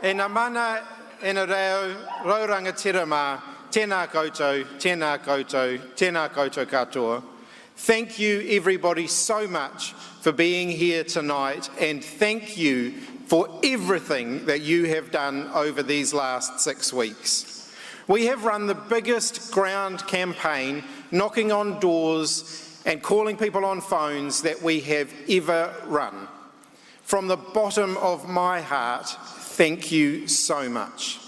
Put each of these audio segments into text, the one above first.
E ngā mana e na reo, rauranga tirama, tēnā koutou, tēnā koutou, tēnā koutou katoa. Thank you everybody so much for being here tonight, and thank you for everything that you have done over these last 6 weeks. We have run the biggest ground campaign, knocking on doors and calling people on phones that we have ever run. From the bottom of my heart, thank you so much.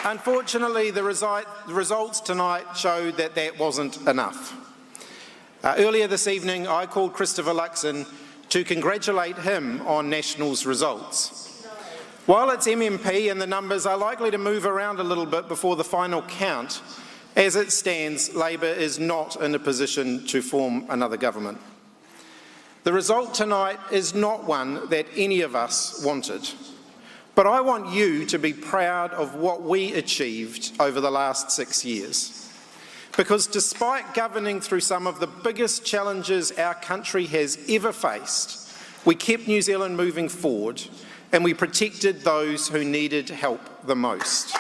Unfortunately, the results tonight show that that wasn't enough. Earlier this evening, I called Christopher Luxon to congratulate him on National's results. While it's MMP and the numbers are likely to move around a little bit before the final count, as it stands, Labour is not in a position to form another government. The result tonight is not one that any of us wanted. But I want you to be proud of what we achieved over the last 6 years. Because despite governing through some of the biggest challenges our country has ever faced, we kept New Zealand moving forward and we protected those who needed help the most.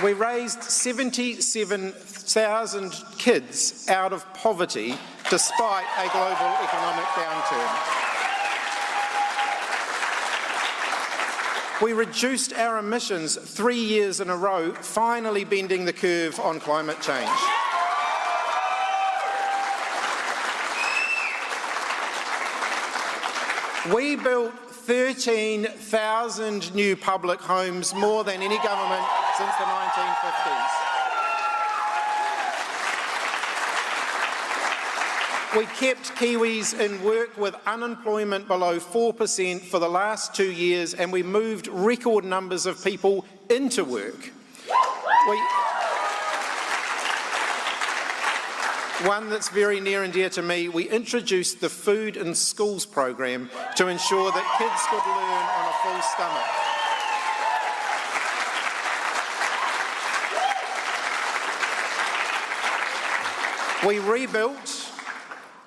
We raised 77,000 kids out of poverty despite a global economic downturn. We reduced our emissions 3 years in a row, finally bending the curve on climate change. We built 13,000 new public homes, more than any government since the 1950s. We kept Kiwis in work with unemployment below 4% for the last 2 years, and we moved record numbers of people into work. One that's very near and dear to me, we introduced the Food in Schools program to ensure that kids could learn on a full stomach.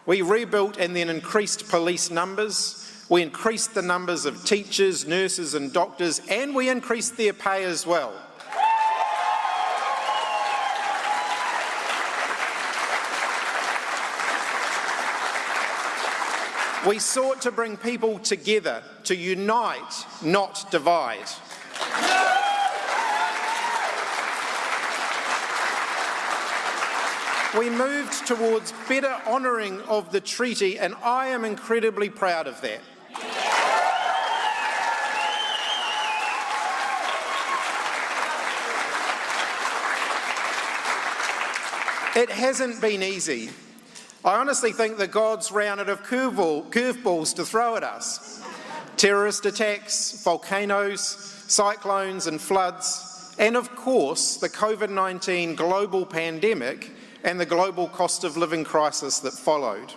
We rebuilt and then increased police numbers. We increased the numbers of teachers, nurses and doctors, and we increased their pay as well. We sought to bring people together, to unite, not divide. We moved towards better honouring of the treaty, and I am incredibly proud of that. It hasn't been easy. I honestly think the gods ran out of curveballs to throw at us. Terrorist attacks, volcanoes, cyclones and floods, and of course the COVID-19 global pandemic and the global cost of living crisis that followed.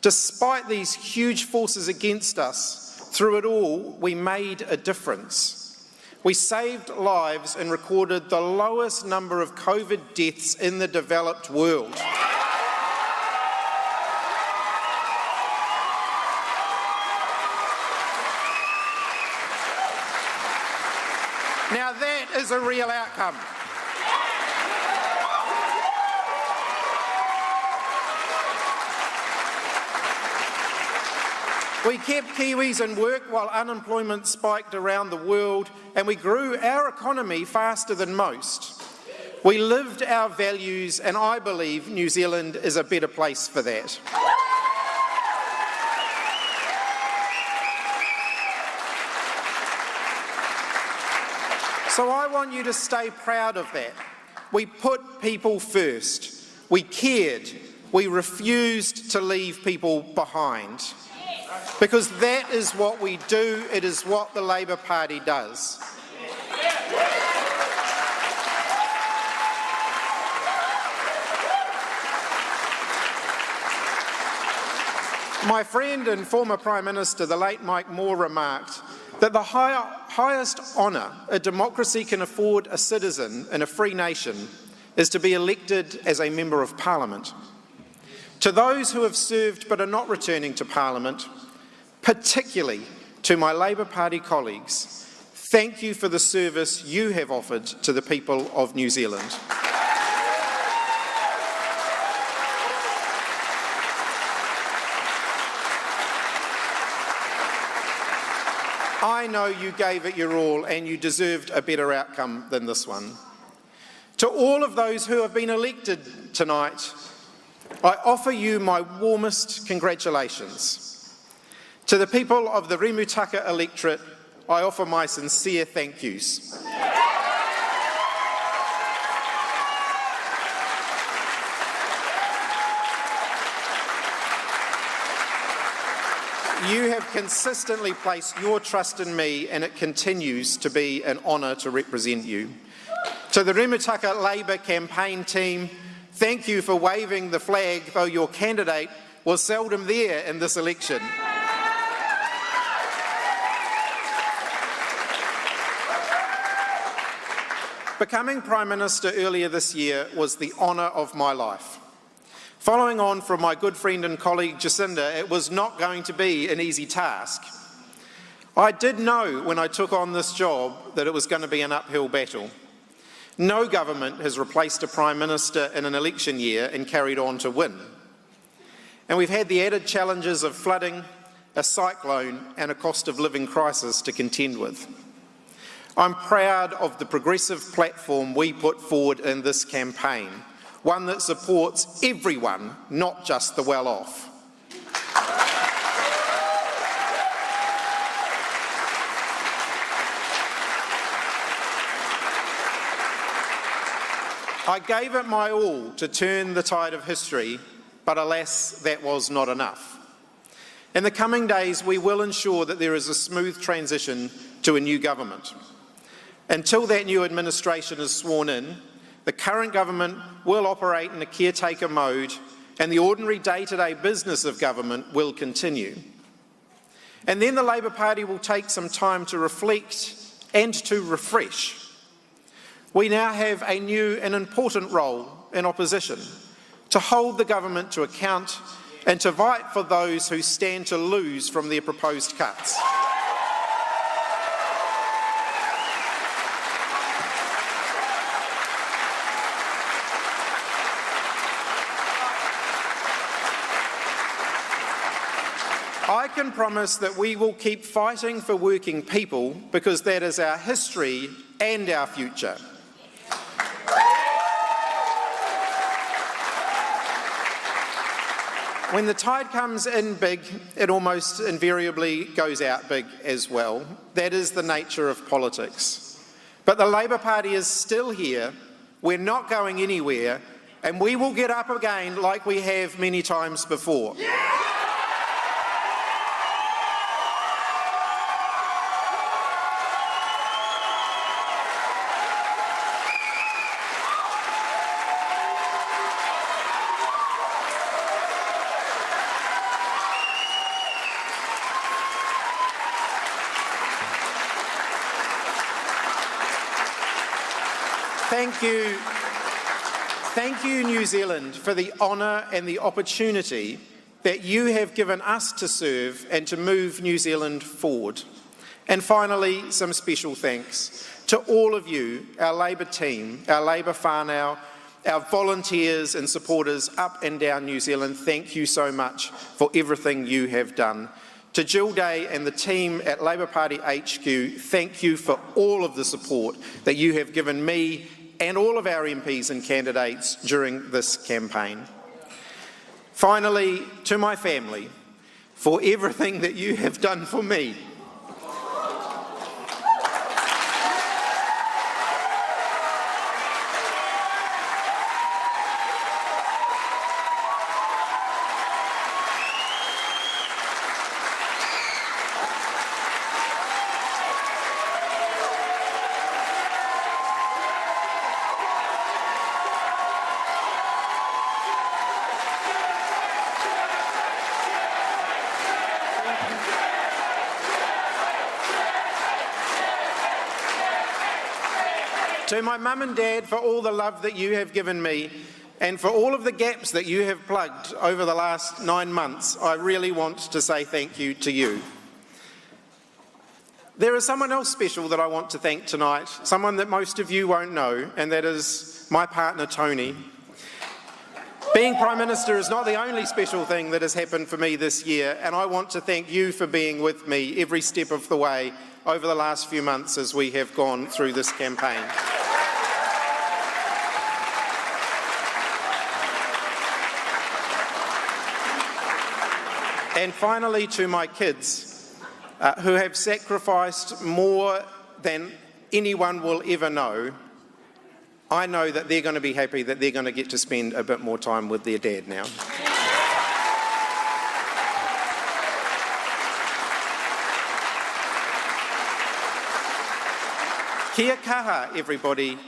Despite these huge forces against us, through it all, we made a difference. We saved lives and recorded the lowest number of COVID deaths in the developed world. Now that is a real outcome. We kept Kiwis in work while unemployment spiked around the world, and we grew our economy faster than most. We lived our values, and I believe New Zealand is a better place for that. So I want you to stay proud of that. We put people first. We cared. We refused to leave people behind. Because that is what we do. It is what the Labour Party does. My friend and former Prime Minister, the late Mike Moore, remarked that the highest honour a democracy can afford a citizen in a free nation is to be elected as a Member of Parliament. To those who have served but are not returning to Parliament, particularly to my Labour Party colleagues, thank you for the service you have offered to the people of New Zealand. I know you gave it your all and you deserved a better outcome than this one. To all of those who have been elected tonight, I offer you my warmest congratulations. To the people of the Rimutaka electorate, I offer my sincere thank yous. You have consistently placed your trust in me, and it continues to be an honour to represent you. To the Rimutaka Labour campaign team, thank you for waving the flag, though your candidate was seldom there in this election. Becoming Prime Minister earlier this year was the honour of my life. Following on from my good friend and colleague Jacinda, it was not going to be an easy task. I did know when I took on this job that it was going to be an uphill battle. No government has replaced a Prime Minister in an election year and carried on to win. And we've had the added challenges of flooding, a cyclone and a cost of living crisis to contend with. I'm proud of the progressive platform we put forward in this campaign, one that supports everyone, not just the well-off. I gave it my all to turn the tide of history, but alas, that was not enough. In the coming days, we will ensure that there is a smooth transition to a new government. Until that new administration is sworn in, the current government will operate in a caretaker mode, and the ordinary day-to-day business of government will continue. And then the Labour Party will take some time to reflect and to refresh. We now have a new and important role in opposition, to hold the government to account and to fight for those who stand to lose from their proposed cuts. I can promise that we will keep fighting for working people because that is our history and our future. When the tide comes in big, it almost invariably goes out big as well. That is the nature of politics. But the Labour Party is still here, we're not going anywhere, and we will get up again like we have many times before. Thank you, New Zealand, for the honour and the opportunity that you have given us to serve and to move New Zealand forward. And finally, some special thanks to all of you, our Labour team, our Labour whānau, our volunteers and supporters up and down New Zealand. Thank you so much for everything you have done. To Jill Day and the team at Labour Party HQ, thank you for all of the support that you have given me and all of our MPs and candidates during this campaign. Finally, to my family, for everything that you have done for me. To my mum and dad, for all the love that you have given me, and for all of the gaps that you have plugged over the last 9 months, I really want to say thank you to you. There is someone else special that I want to thank tonight, someone that most of you won't know, and that is my partner, Tony. Being Prime Minister is not the only special thing that has happened for me this year, and I want to thank you for being with me every step of the way over the last few months as we have gone through this campaign. And finally, to my kids, who have sacrificed more than anyone will ever know, I know that they're going to be happy that they're going to get to spend a bit more time with their dad now. Kia kaha, everybody.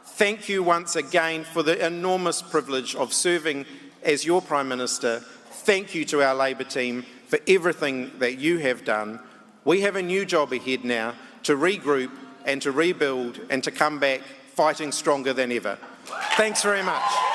Thank you once again for the enormous privilege of serving as your Prime Minister. Thank you to our Labour team for everything that you have done. We have a new job ahead now to regroup and to rebuild and to come back fighting stronger than ever. Thanks very much.